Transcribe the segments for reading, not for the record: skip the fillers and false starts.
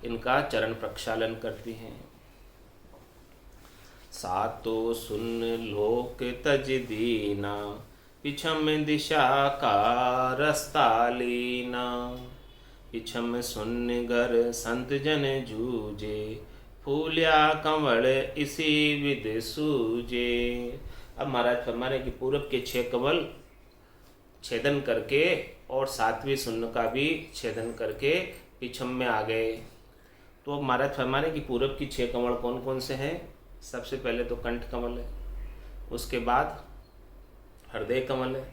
इनका चरण प्रक्षालन करती हैं। सातो सुन लोक तज दीना, पिछम दिशा का रास्ता लीना। पिछम सुन घर संत जन जूझे, फूलिया कंवल इसी विद सूझे। अब महाराज फरमा रहे कि पूरब के 6 कमल छेदन करके और 7वीं सुन्न का भी छेदन करके पिछम में आ गए। तो अब महाराज फरमा रहे कि पूरब की 6 कमल कौन कौन से हैं। सबसे पहले तो कंठ कमल है, उसके बाद हृदय कमल है,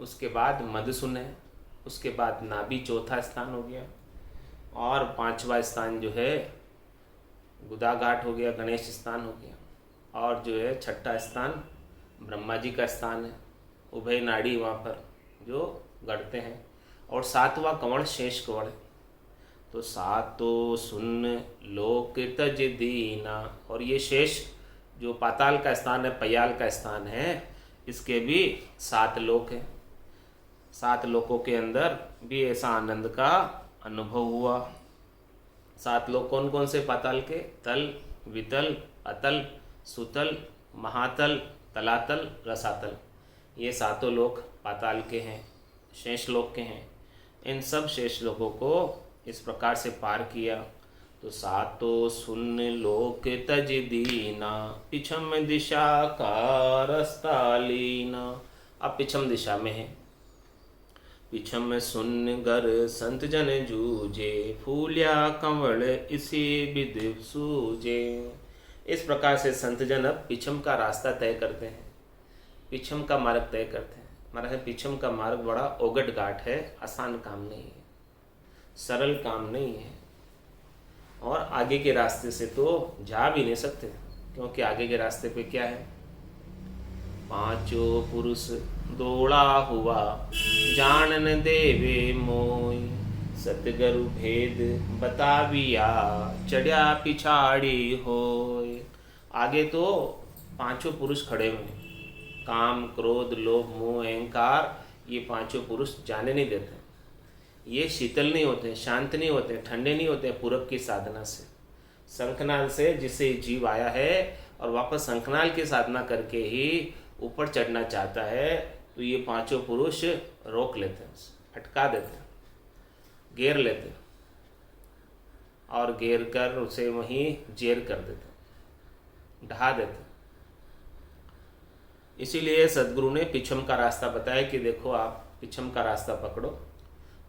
उसके बाद मधुसून है, उसके बाद नाभि चौथा स्थान हो गया, और 5वां स्थान जो है गुदा घाट हो गया, गणेश स्थान हो गया, और जो है 6ठा स्थान ब्रह्मा जी का स्थान है, उभय नाड़ी वहाँ पर जो गढ़ते हैं, और 7वां कमल शेष कमल है। तो सातो सुन लोक तज दीना, और ये शेष जो पाताल का स्थान है, पयाल का स्थान है, इसके भी 7 लोक हैं। 7 लोकों के अंदर भी ऐसा आनंद का अनुभव हुआ। 7 लोक कौन कौन से पाताल के? तल, वितल, अतल, सुतल, महातल, तलातल, रसातल। ये 7 लोक पाताल के हैं, शेष लोक के हैं। इन सब शेष लोकों को इस प्रकार से पार किया। तो सातो सुन लोक तज दीना, पिछम दिशा का रास्ता लीना। अब पिछम दिशा में है। पिछम सुन घर संत जन जूझे, फूलिया कंवल इसी विद सूझे। इस प्रकार से संत जन अब पिछम का रास्ता तय करते हैं, पिछम का मार्ग तय करते हैं। महाराज पिछम का मार्ग बड़ा ओगट घाट है, आसान काम नहीं है, सरल काम नहीं है, और आगे के रास्ते से तो जा भी नहीं सकते, क्योंकि आगे के रास्ते पे क्या है? 5 पुरुष दौड़ा हुआ, जानन देवे मोय, सतगुरु भेद बताविया, चढ़िया पिछाड़ी होय। आगे तो 5 पुरुष खड़े हुए, काम, क्रोध, लोभ, मोह, अहंकार, ये 5 पुरुष जाने नहीं देते। ये शीतल नहीं होते, शांत नहीं होते, ठंडे नहीं होते पूरब की साधना से। शंखनाल से जिसे जीव आया है और वापस शंखनाल की साधना करके ही ऊपर चढ़ना चाहता है, तो ये 5 पुरुष रोक लेते हैं, अटका देते हैं, घेर लेते हैं, और घेर कर उसे वहीं जेर कर देते हैं, ढहा देते हैं। इसीलिए सद्गुरु ने पिछम का रास्ता बताया कि देखो आप पिछम का रास्ता पकड़ो।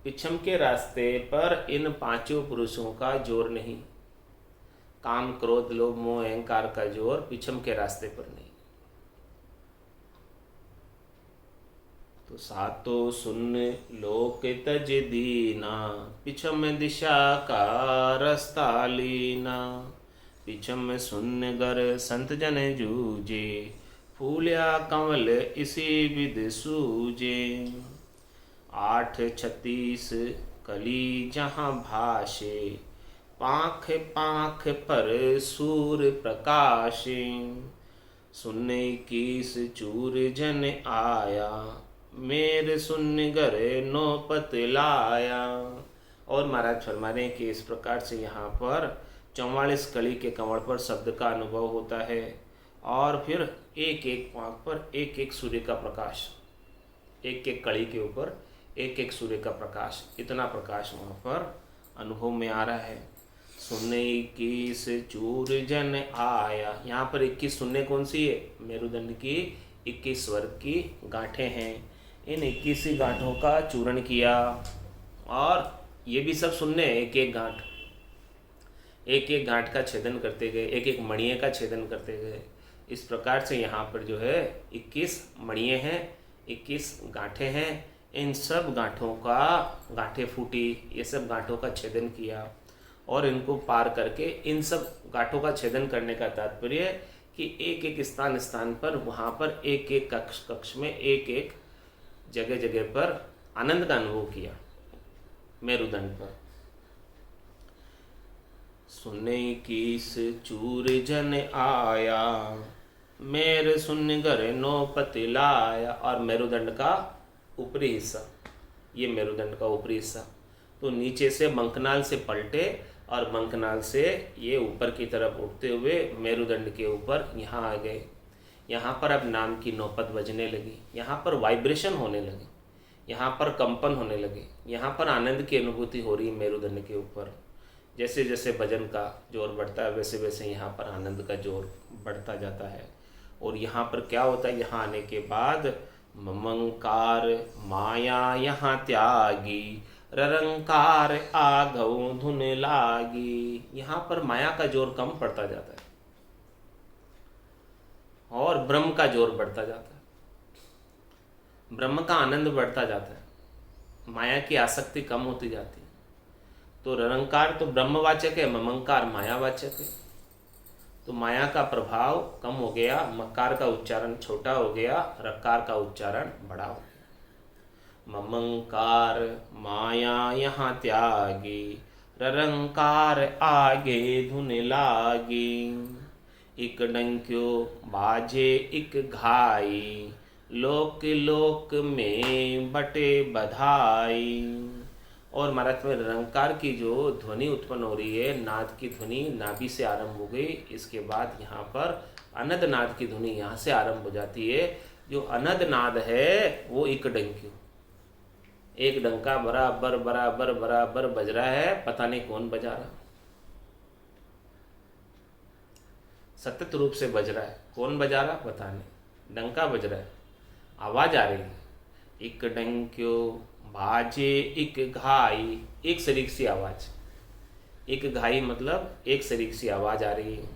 पिछम के रास्ते पर इन 5 पुरुषों का जोर नहीं, काम, क्रोध, लोभ, मोह, अहंकार का जोर पिछम के रास्ते पर नहीं। तो सातो सुन लोक तज दीना, पिछम दिशा का रास्ता लीना। पिछम सुन घर संत जन जूझे, फूलिया कंवल इसी विद सूझे। 8:36 कली जहाँ भाषे, पाख पाख पर सूर प्रकाशे। सुन 21 चूर जन आया, मेरे सुन घर नौपत लाया। और महाराज फरमा रहे हैं कि इस प्रकार से यहाँ पर 44 कली के कंवल पर शब्द का अनुभव होता है, और फिर एक एक पाँख पर एक एक सूर्य का प्रकाश, एक एक कड़ी के ऊपर एक एक सूर्य का प्रकाश, इतना प्रकाश वहाँ पर अनुभव में आ रहा है। सुनने 21 चूर जन आया, यहाँ पर 21 सुनने कौन सी है? मेरुदंड की 21 स्वर्ग की गांठें हैं। इन 21 गांठों का चूर्ण किया, और ये भी सब सुनने, एक एक गांठ, एक एक गांठ का छेदन करते गए, एक एक मणिये का छेदन करते गए। इस प्रकार से यहाँ पर जो है 21 मणिये हैं, 21 गांठें हैं। इन सब गांठों का, गांठें फूटी, ये सब गांठों का छेदन किया, और इनको पार करके इन सब गांठों का छेदन करने का तात्पर्य कि एक एक स्थान स्थान पर, वहाँ पर एक एक कक्ष कक्ष में, एक एक जगह जगह पर आनंद का अनुभव किया मेरुदंड पर। सुने 21 चूर जन आया, मेरे सुन घर नौपत लाया। और मेरुदंड का ऊपरी हिस्सा, ये मेरुदंड का ऊपरी हिस्सा, तो नीचे से मंकनाल से पलटे और मंकनाल से ये ऊपर की तरफ उठते हुए मेरुदंड के ऊपर यहाँ आ गए। यहाँ पर अब नाम की नौबत बजने लगी, यहाँ पर वाइब्रेशन होने लगे, यहाँ पर कंपन होने लगे, यहाँ पर आनंद की अनुभूति हो रही है मेरुदंड के ऊपर। जैसे जैसे भजन का जोर बढ़ता है वैसे वैसे यहाँ पर आनंद का जोर बढ़ता जाता है। और यहाँ पर क्या होता है, यहाँ आने के बाद ममंकार माया यहाँ त्यागी, ररंकार आघव धुन लागी। यहाँ पर माया का जोर कम पड़ता जाता है और ब्रह्म का जोर बढ़ता जाता है, ब्रह्म का आनंद बढ़ता जाता है, माया की आसक्ति कम होती जाती है। तो ररंकार तो ब्रह्मवाचक है, ममंकार मायावाचक है। तो माया का प्रभाव कम हो गया, मकार का उच्चारण छोटा हो गया, रकार का उच्चारण बड़ा हो गया। ममंकार माया यहाँ त्यागी, ररंकार आगे धुन लागी। इक डंक्यो बाजे इक घाई, लोक लोक में बटे बधाई। और महाराज में रंकार की जो ध्वनि उत्पन्न हो रही है, नाद की ध्वनि नाभि से आरंभ हो गई। इसके बाद यहाँ पर अनद नाद की ध्वनि यहाँ से आरंभ हो जाती है। जो अनद नाद है वो एक डंक्यू, एक डंका बराबर बराबर बराबर बज रहा है, पता नहीं कौन बजा रहा, सतत रूप से बज रहा है। कौन बजा रहा पता नहीं, डंका बज रहा है, आवाज आ रही है। एक डंक्यो बाजे एक घाई, एक शरीक सी आवाज, एक घाई मतलब एक शरीक सी आवाज आ रही है।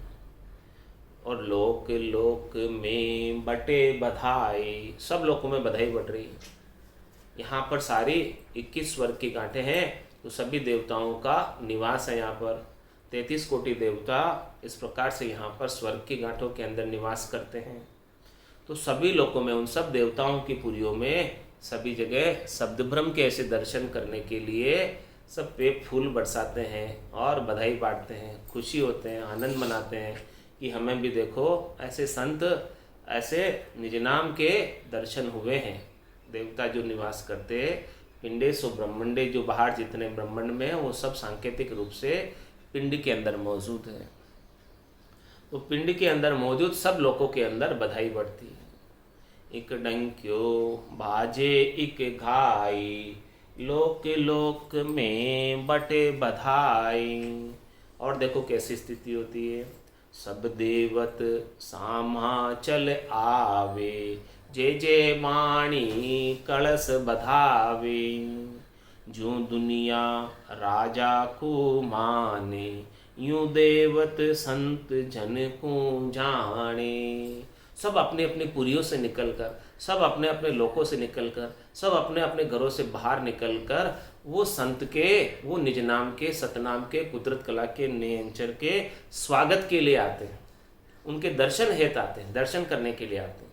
और लोक लोक में बटे बधाई, सब लोकों में बधाई बढ़ रही है। यहाँ पर सारी 21 स्वर्ग की गांठें हैं, तो सभी देवताओं का निवास है। यहाँ पर 33 कोटि देवता इस प्रकार से यहाँ पर स्वर्ग की गांठों के अंदर निवास करते हैं। तो सभी लोकों में, उन सब देवताओं की पुरियों में, सभी जगह शब्द ब्रह्म के ऐसे दर्शन करने के लिए सब पे फूल बरसाते हैं और बधाई बांटते हैं, खुशी होते हैं, आनंद मनाते हैं कि हमें भी देखो ऐसे संत, ऐसे निज नाम के दर्शन हुए हैं। देवता जो निवास करते पिंडेशु ब्रह्मंडे, जो बाहर जितने ब्रह्मांड में हैं वो सब सांकेतिक रूप से पिंड के अंदर मौजूद है। तो पिंड के अंदर मौजूद सब लोगों के अंदर बधाई बढ़ती है। एक डंक्यो बाजे एक घाई, लोक लोक में बटे बधाई। और देखो कैसी स्थिति होती है, सब देवत सामा चल आवे, जय जय माणी कलश बधावे। जो दुनिया राजा को माने, यूं देवत संत जन को जाने। सब अपने अपने पुरियों से निकलकर, सब अपने अपने लोकों से निकलकर, सब अपने अपने घरों से बाहर निकलकर वो संत के, वो निज नाम के, सतनाम के, कुदरत कला के, नेंचर के स्वागत के लिए आते हैं। उनके दर्शन हेतु आते हैं, दर्शन करने के लिए आते हैं।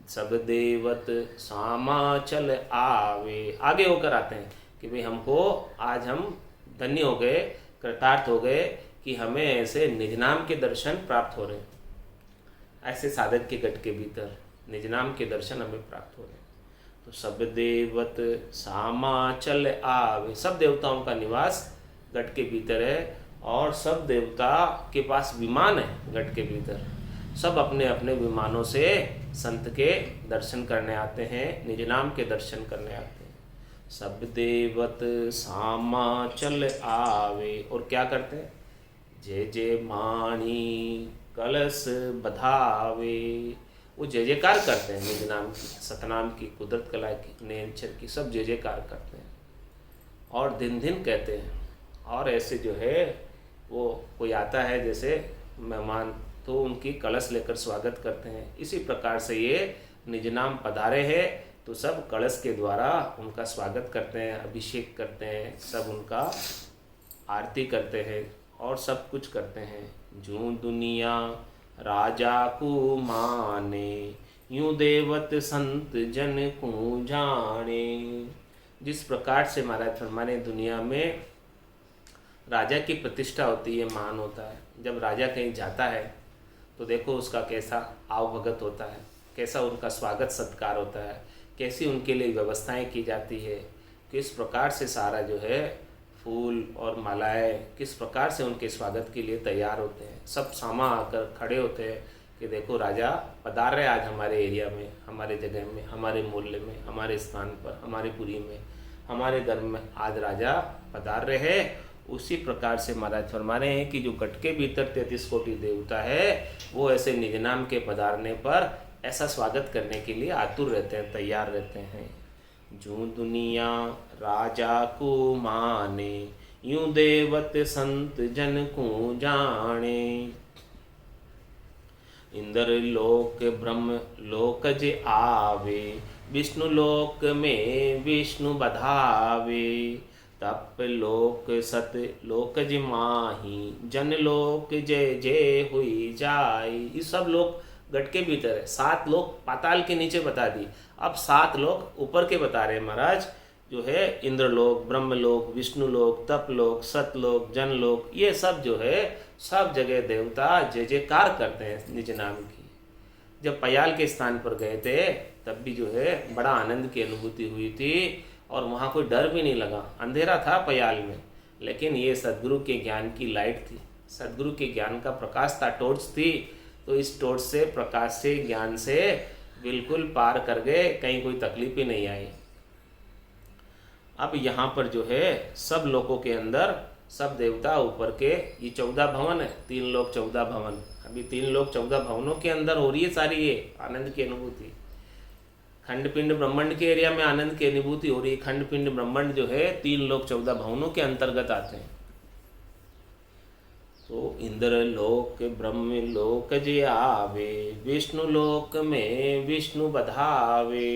सब देवत सामा चल आवे, आगे होकर आते हैं कि भाई हमको आज हम धन्य हो गए, कृतार्थ हो गए कि हमें ऐसे निज नाम के दर्शन प्राप्त हो रहे हैं। ऐसे साधक के गट के भीतर निज नाम के दर्शन हमें प्राप्त हो रहे हैं। तो सब देवत सामा चल आवे, सब देवताओं का निवास गट के भीतर है और सब देवता के पास विमान है गट के भीतर। सब अपने अपने विमानों से संत के दर्शन करने आते हैं, निज नाम के दर्शन करने आते हैं। सब देवत सामा चल आवे, और क्या करते हैं, जय जय माणी कलश बधावे। वो जय जयकार करते हैं, निज नाम की, सतनाम की, कुदरत कला की, नेंचर की, सब जय जयकार करते हैं और दिन दिन कहते हैं। और ऐसे जो है वो कोई आता है जैसे मेहमान, तो उनकी कलश लेकर स्वागत करते हैं। इसी प्रकार से ये निज नाम पधारे हैं तो सब कलश के द्वारा उनका स्वागत करते हैं, अभिषेक करते हैं, सब उनका आरती करते हैं और सब कुछ करते हैं। जो दुनिया राजा को माने, यूं देवत संत जन को जाने। जिस प्रकार से महाराज फरमाने दुनिया में राजा की प्रतिष्ठा होती है, मान होता है। जब राजा कहीं जाता है तो देखो उसका कैसा आवभगत होता है, कैसा उनका स्वागत सत्कार होता है, कैसी उनके लिए व्यवस्थाएं की जाती है, किस प्रकार से सारा जो है फूल और मालाएं किस प्रकार से उनके स्वागत के लिए तैयार होते हैं। सब सामा आकर खड़े होते हैं कि देखो राजा पधार रहे आज हमारे एरिया में, हमारे जगह में, हमारे मोहल्ले में, हमारे स्थान पर, हमारे पुरी में, हमारे घर में आज राजा पधार रहे हैं। उसी प्रकार से महाराज फरमा रहे हैं कि जो गट के भीतर 33 कोटि देवता है वो ऐसे निज नाम के पधारने पर ऐसा स्वागत करने के लिए आतुर रहते हैं, तैयार रहते हैं। जो दुनिया राजा को माने, यूं देवत संत जन को जाने। इंद्र लोक ब्रह्म लोक जे आवे, विष्णु लोक में विष्णु बधावे। तप लोक सत लोक जे माही, जन लोक जय जय हुई जाई। ये सब लोग गट के भीतर है। 7 लोग पाताल के नीचे बता दी, अब 7 लोग ऊपर के बता रहे हैं महाराज, जो है इंद्रलोक, ब्रह्मलोक, विष्णुलोक, तपलोक, सतलोक, जनलोक, ये सब जो है सब जगह देवता जय जयकार करते हैं निज नाम की। जब पयाल के स्थान पर गए थे तब भी जो है बड़ा आनंद की अनुभूति हुई थी और वहाँ कोई डर भी नहीं लगा। अंधेरा था पयाल में, लेकिन ये सदगुरु के ज्ञान की लाइट थी, सदगुरु के ज्ञान का प्रकाश था, टॉर्च थी। तो इस टॉर्च से, प्रकाश से, ज्ञान से बिल्कुल पार कर गए, कहीं कोई तकलीफ ही नहीं आई। अब यहाँ पर जो है सब लोगों के अंदर सब देवता ऊपर के, ये 14 भवन है, 3 लोक 14 भवन। अभी 3 लोक 14 भवनों के अंदर हो रही है सारी ये आनंद की अनुभूति। खंडपिंड ब्रह्मांड के एरिया में आनंद की अनुभूति हो रही है। खंडपिंड ब्रह्मांड जो है 3 लोक 14 भवनों के अंतर्गत आते हैं। तो इंद्र लोक ब्रह्म लोक जे आवे, विष्णु लोक में विष्णु बधावे।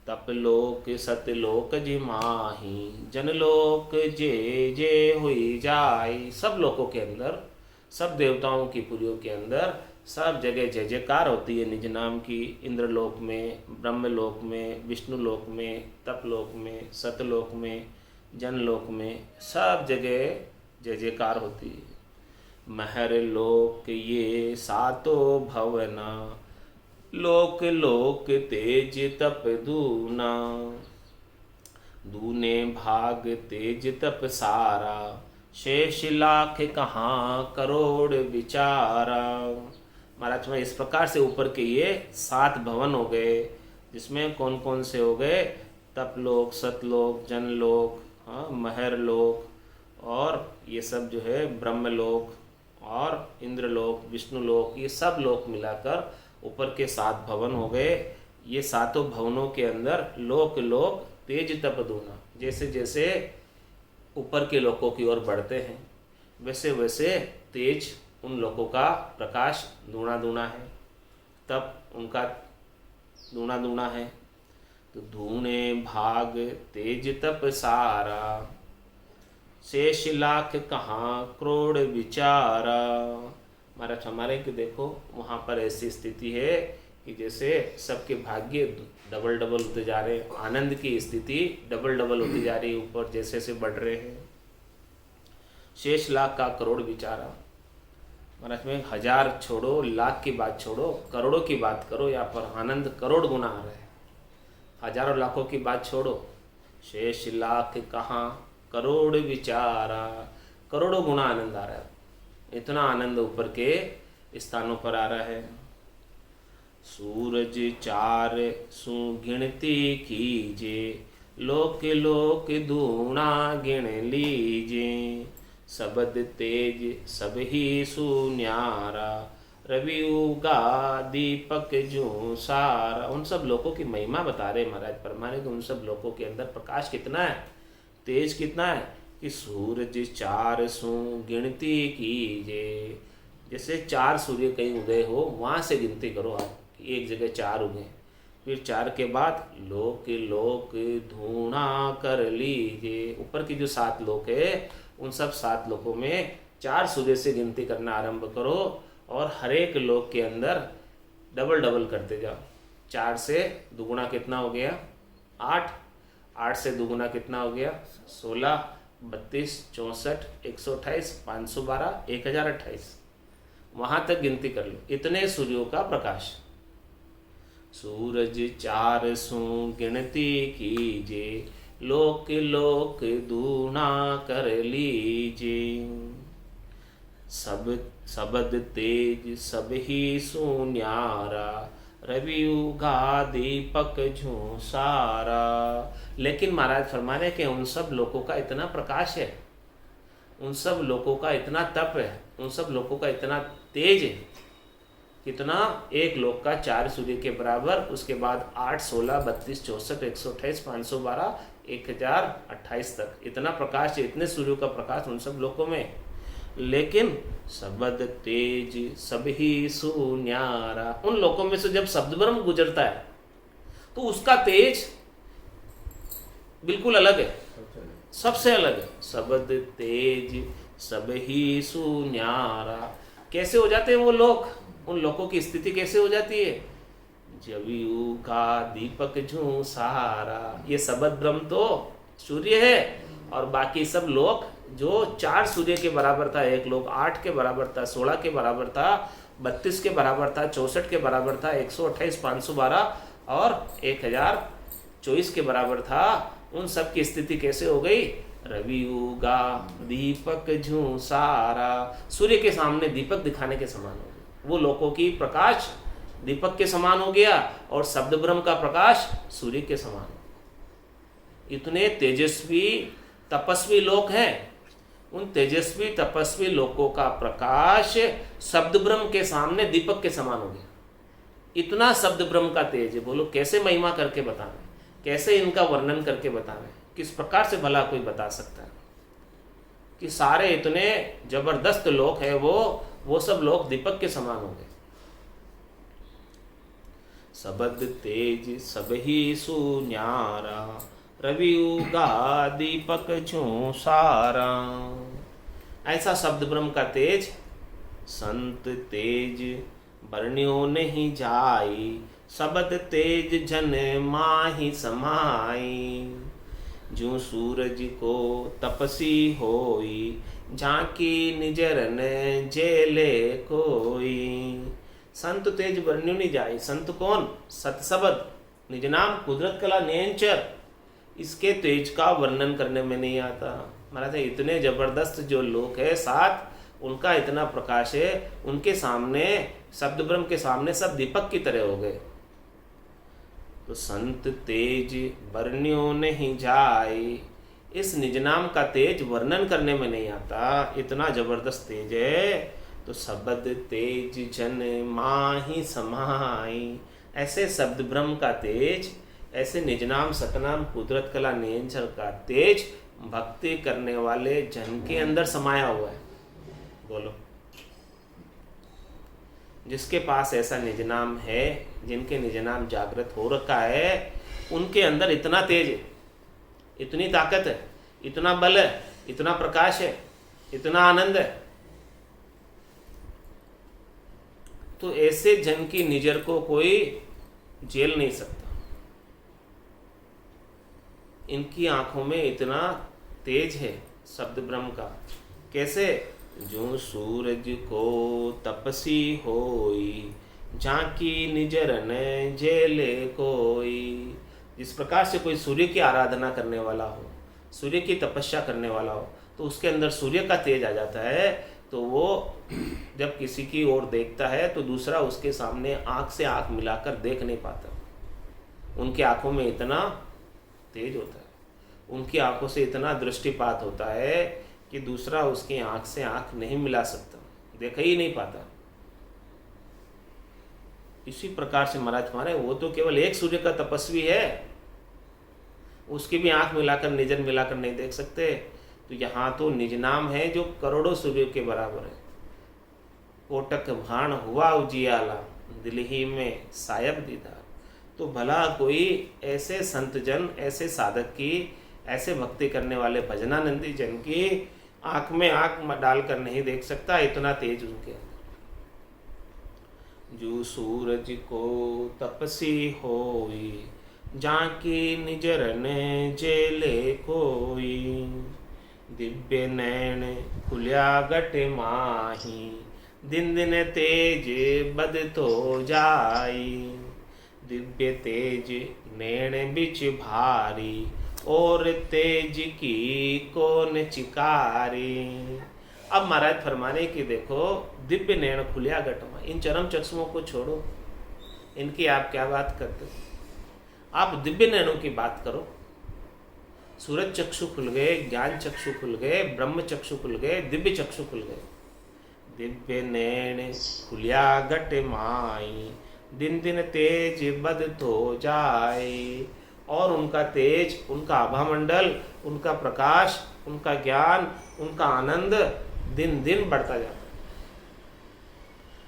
तप लोक सतलोक जी माही, जनलोक जे जे हुई जाई। सब लोकों के अंदर, सब देवताओं की पुरियों के अंदर सब जगह जय जयकार होती है निज नाम की। इंद्रलोक में, ब्रह्मलोक में, विष्णुलोक में, तपलोक में, सतलोक में, जनलोक में, सब जगह जय जयकार होती है। महर लोक ये सातो भवना, लोक लोक तेज तप दूना। दूने भाग तेज तप सारा, शेष लाख कहाँ करोड़ विचारा। महाराज में इस प्रकार से ऊपर के ये 7 भवन हो गए, जिसमें कौन कौन से हो गए? तपलोक, सतलोक, जनलोक, महर लोक और ये सब जो है ब्रह्मलोक और इंद्रलोक, विष्णुलोक, ये सब लोक मिलाकर ऊपर के 7 भवन हो गए। ये 7 भवनों के अंदर लोक लोक तेज तप दूना, जैसे जैसे ऊपर के लोकों की ओर बढ़ते हैं वैसे वैसे तेज उन लोकों का प्रकाश दूना दूना है, तप उनका दूना दूना है। तो धूने भाग तेज तप सारा, शेष लाख कहाँ करोड़ विचारा। महाराज हमारे कि देखो वहाँ पर ऐसी स्थिति है कि जैसे सबके भाग्य डबल डबल होते जा रहे हैं, आनंद की स्थिति डबल डबल होती जा रही है, ऊपर जैसे जैसे बढ़ रहे हैं। शेष लाख का करोड़ विचारा। महाराज में 1000 छोड़ो, लाख की बात छोड़ो, करोड़ों की बात करो, यहाँ पर आनंद करोड़ गुना आ रहा है। हजारों लाखों की बात छोड़ो, शेष लाख कहाँ करोड़ विचारा, करोड़ों गुना आनंद आ रहा है। इतना आनंद ऊपर के स्थानों पर आ रहा है। सूरज 4 सुगिणती कीजे, लोक लोक दूना गिण लीजे। सबद तेज सब ही सुन्यारा, रवि उगा दीपक जो सारा। उन सब लोगों की महिमा बता रहे महाराज परमाने कि उन सब लोगों के अंदर प्रकाश कितना है, तेज कितना है कि सूरज 4 गिनती कीजे। जैसे 4 सूर्य कहीं उदय हो वहाँ से गिनती करो आप, एक जगह 4 उगे, फिर 4 के बाद लोक लोक धूना कर लीजिए। ऊपर की जो 7 लोक है उन सब 7 लोकों में 4 सूर्य से गिनती करना आरंभ करो और हर एक लोक के अंदर डबल डबल करते जाओ। 4 से दुगुना कितना हो गया? 8, 8 से दुगुना कितना हो गया? 16, 32, 64, 128, 512, 1028। वहाँ तक गिनती कर लो, इतने सूर्यों का प्रकाश। सूरज 4 गिनती कीजे, लोक लोक दूना कर लीजे। सब सबद तेज सब ही सुन्यारा, रवि उगा दीपक झूसारा। लेकिन महाराज फरमा रहे कि उन सब लोगों का इतना प्रकाश है, उन सब लोगों का इतना तप है, उन सब लोगों का इतना तेज है, कितना एक लोक का 4 सूर्य के बराबर, उसके बाद 8, 16, 32, 64, 128, 512, 1028 तक इतना प्रकाश है, इतने सूर्यों का प्रकाश उन सब लोकों में। लेकिन सबद तेज सब ही सुन्यारा, उन लोकों में से जब शब्द ब्रह्म गुजरता है तो उसका तेज बिल्कुल अलग है, सबसे अलग है। सबद तेज सब ही सुन्यारा, कैसे हो जाते हैं वो लोग, उन लोगों की स्थिति कैसे हो जाती है? जवियू का दीपक झूसारा, ये सबद ब्रह्म तो सूर्य है, और बाकी सब लोग जो 4 सूर्य के बराबर था, एक लोग 8 के बराबर था, 16 के बराबर था, 32 के बराबर था, 64 के बराबर था, 128, 512 और 1024 के बराबर था, उन सब की स्थिति कैसे हो गई? रवि उगा दीपक झूसारा, सूर्य के सामने दीपक दिखाने के समान हो गया। वो लोगों की प्रकाश दीपक के समान हो गया और शब्द ब्रह्म का प्रकाश सूर्य के समान। इतने तेजस्वी तपस्वी लोग हैं, उन तेजस्वी तपस्वी लोगों का प्रकाश शब्द ब्रह्म के सामने दीपक के समान हो गया। इतना शब्द ब्रह्म का तेज है, बोलो कैसे महिमा करके बतावें, कैसे इनका वर्णन करके बतावें, किस प्रकार से भला कोई बता सकता है कि सारे इतने जबरदस्त लोग हैं, वो सब लोग दीपक के समान हो गए। सबद तेज सब ही सुन्यारा, रवि उगा दीपक झूसारा। ऐसा शब्द ब्रह्म का तेज संत तेज वर्ण्यो नहीं जाई, सबद तेज जन माही समाई। जो सूरज को तपसी होई, झांकी निजरन जेले कोई। संत तेज वर्ण्यो नहीं जाई, संत कौन? सतशब्द निज नाम कुदरत कला नेंचर, इसके तेज का वर्णन करने में नहीं आता। महाराज इतने जबरदस्त जो लोग हैं साथ, उनका इतना प्रकाश है, उनके सामने शब्द ब्रह्म के सामने सब दीपक की तरह हो गए। तो संत तेज वर्ण्यो नहीं जाए, इस निज नाम का तेज वर्णन करने में नहीं आता, इतना जबरदस्त तेज है। तो शब्द तेज जन माही समाई, ऐसे शब्द ब्रह्म का तेज, ऐसे निजनाम सतनाम कुदरत कला नियंत्रण का तेज भक्ति करने वाले जन के अंदर समाया हुआ है। बोलो, जिसके पास ऐसा निजनाम है, जिनके निजनाम जागृत हो रखा है, उनके अंदर इतना तेज है, इतनी ताकत है, इतना बल है, इतना प्रकाश है, इतना आनंद है। तो ऐसे जन की निजर को कोई झेल नहीं सकता। इनकी आंखों में इतना तेज है शब्द ब्रह्म का। कैसे? जो सूरज को तपसी होई, झांकी निजरन जेले कोई। जिस प्रकार से कोई सूर्य की आराधना करने वाला हो, सूर्य की तपस्या करने वाला हो, तो उसके अंदर सूर्य का तेज आ जाता है। तो वो जब किसी की ओर देखता है तो दूसरा उसके सामने आंख से आंख मिलाकर देख नहीं पाता। उनकी आंखों में इतना तेज होता है, उनकी आंखों से इतना दृष्टिपात होता है कि दूसरा उसकी आंख से आंख नहीं मिला सकता, देखा ही नहीं पाता। इसी प्रकार से महाराज हमारे, वो तो केवल एक सूर्य का तपस्वी है, उसकी भी आंख मिलाकर निजन मिलाकर नहीं देख सकते। तो यहाँ तो निज नाम है जो करोड़ों सूर्यों के बराबर है। कोटक भाण हुआ उजियाला, दिल ही में सायब दीदार। तो भला कोई ऐसे संत जन, ऐसे साधक की, ऐसे भक्ति करने वाले भजनानंदी जन की आंख में आंख डालकर नहीं देख सकता, इतना तेज उनके अंदर। जो सूरज को तपसी होई, झांकी निजरन जेले कोई। दिव्य नैन खुल्या गट माही, दिन दिन तेज बद तो जाई। दिव्य तेज नैन बिच भारी, और तेज की कौन चिकारी। अब महाराज फरमाने की देखो दिव्य नैन खुलिया घटमा, इन चरम चक्षुओं को छोड़ो, इनकी आप क्या बात करते हो, आप दिव्य नैनों की बात करो। सूरज चक्षु खुल गए, ज्ञान चक्षु खुल गए, ब्रह्म चक्षु खुल गए, दिव्य चक्षु खुल गए। दिव्य नैन खुलिया घट माई, दिन दिन तेज बद तो जाए। और उनका तेज, उनका आभामंडल, उनका प्रकाश, उनका ज्ञान, उनका आनंद दिन दिन बढ़ता जाता है।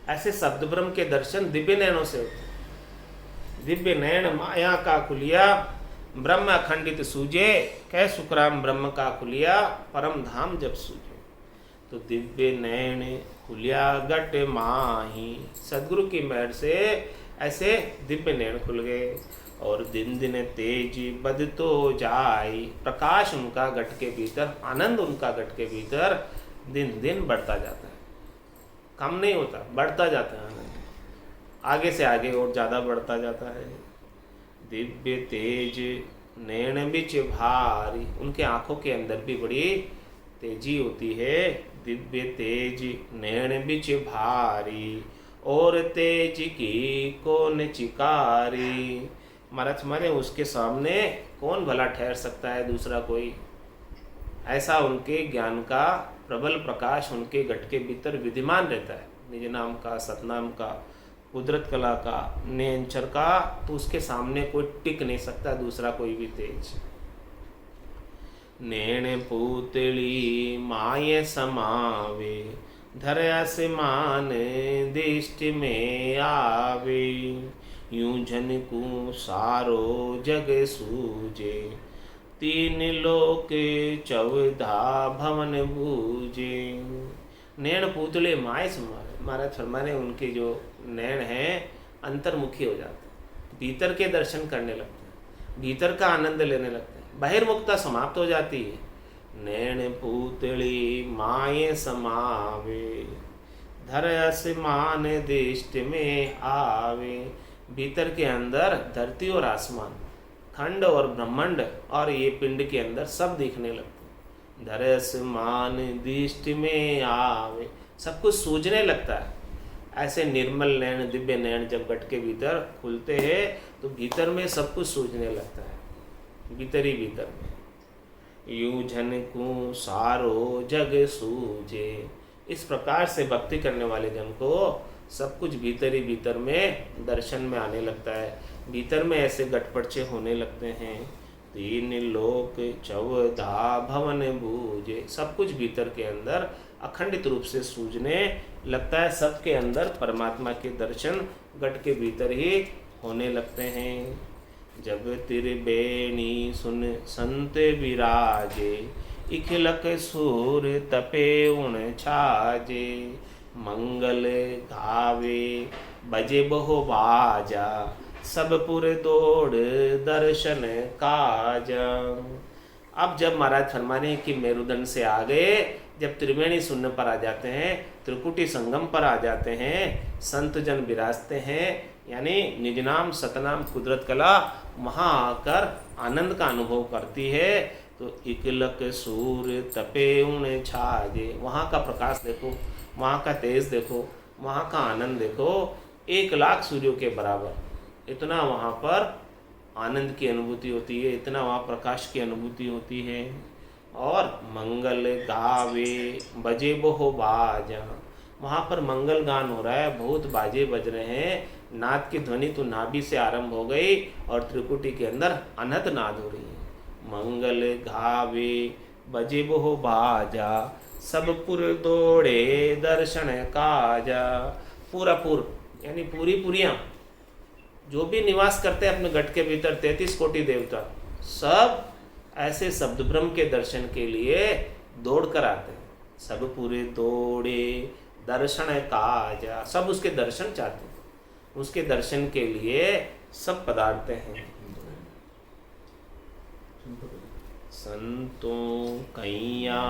ऐसे शब्द ब्रह्म के दर्शन दिव्य नैनों से होते हैं। दिव्य नैन माया का खुलिया, ब्रह्म अखंडित सूझे, कह सुखराम ब्रह्म का खुलिया, परम धाम जब सूझे। तो दिव्य नैन खुलिया घट माही, सदगुरु की मेहर से ऐसे दिव्य नैन खुल गए। और दिन दिन तेज बद तो जाए, प्रकाश उनका घट के भीतर, आनंद उनका घट के भीतर दिन दिन बढ़ता जाता है, कम नहीं होता, बढ़ता जाता है आनंद, आगे से आगे और ज़्यादा बढ़ता जाता है। दिव्य तेज नैन बिच भारी, उनके आँखों के अंदर भी बड़ी तेजी होती है। दिव्य तेज नैन बिच भारी, और तेज की कौन चिकारी। महाराज माने उसके सामने कौन भला ठहर सकता है दूसरा कोई। ऐसा उनके ज्ञान का प्रबल प्रकाश उनके घट के भीतर विद्यमान रहता है, निज नाम का, सतनाम का, कुदरत कला का, नेंचर का। तो उसके सामने कोई टिक नहीं सकता दूसरा कोई भी तेज। नैन पूतली माये समावे, धर आसमान दृष्टि में आवे। यूं जन को सारो जग सूझे, तीन लोक चौधा भवन बूझे। नैन पूतले माय समावे, महाराज फरमाने उनके जो नैन हैं अंतर्मुखी हो जाते हैं, भीतर के दर्शन करने लगते हैं, भीतर का आनंद लेने लगते हैं, बहिर्मुखता समाप्त हो जाती है। नैन पूतली माये समावे, धर आसमान दृष्टि में आवे। भीतर के अंदर धरती और आसमान, खंड और ब्रह्मांड और ये पिंड के अंदर सब दिखने लगते हैं। धर आसमान दृष्टि में आवे, सब कुछ सूझने लगता है। ऐसे निर्मल नैन, दिव्य नैन जब घट के भीतर खुलते हैं तो भीतर में सब कुछ सूझने लगता है, भीतर ही भीतर में। यूं जन को सारो जग सूझे, इस प्रकार से भक्ति करने वाले जन को सब कुछ भीतर ही भीतर में दर्शन में आने लगता है, भीतर में ऐसे गटपटचे होने लगते हैं। तीन लोक चौधा भवन बूझे, सब कुछ भीतर के अंदर अखंडित रूप से सूझने लगता है। सबके अंदर परमात्मा के दर्शन घट के भीतर ही होने लगते हैं। जब त्रिवेणी सुन संत विराजे, इखलक सूर तपे उन छाजे। मंगल गावे बजे बहु बाजा, सब पुर दौड़ दर्शन काजा। अब जब महाराज फरमाने कि मेरुदंड से आ गए, जब त्रिवेणी सुनने पर आ जाते हैं, त्रिकुटी संगम पर आ जाते हैं, संत जन विराजते हैं, यानी निज नाम सतनाम कुदरत कला वहाँ आकर आनंद का अनुभव करती है। तो इकलक सूर तपे उन छाजे, वहाँ का प्रकाश देखो, वहाँ का तेज देखो, वहाँ का आनंद देखो, 1,00,000 सूर्यों के बराबर इतना वहाँ पर आनंद की अनुभूति होती है, इतना वहाँ प्रकाश की अनुभूति होती है। और मंगल गावे बजे बहु बाजा, वहाँ पर मंगल गान हो रहा है, बहुत बाजे बज रहे हैं, नाद की ध्वनि तो नाभि से आरंभ हो गई और त्रिकुटी के अंदर अनहद नाद हो रही है। मंगल गावे बजे बहु बाजा, सब पुर दौड़े दर्शन काजा। पूरा पुर यानी पूरी पुरियाँ जो भी निवास करते हैं अपने गढ़ के भीतर, 33 कोटि देवता, सब ऐसे शब्द ब्रह्म के दर्शन के लिए दौड़ कर आते हैं। सब पूरे दौड़े दर्शन काजा, सब उसके दर्शन चाहते हैं, उसके दर्शन के लिए सब पधारते हैं। संतों कैया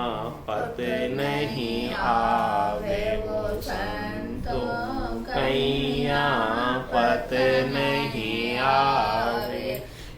पत नहीं आवे, वो संतों कैया पत नहीं आवे।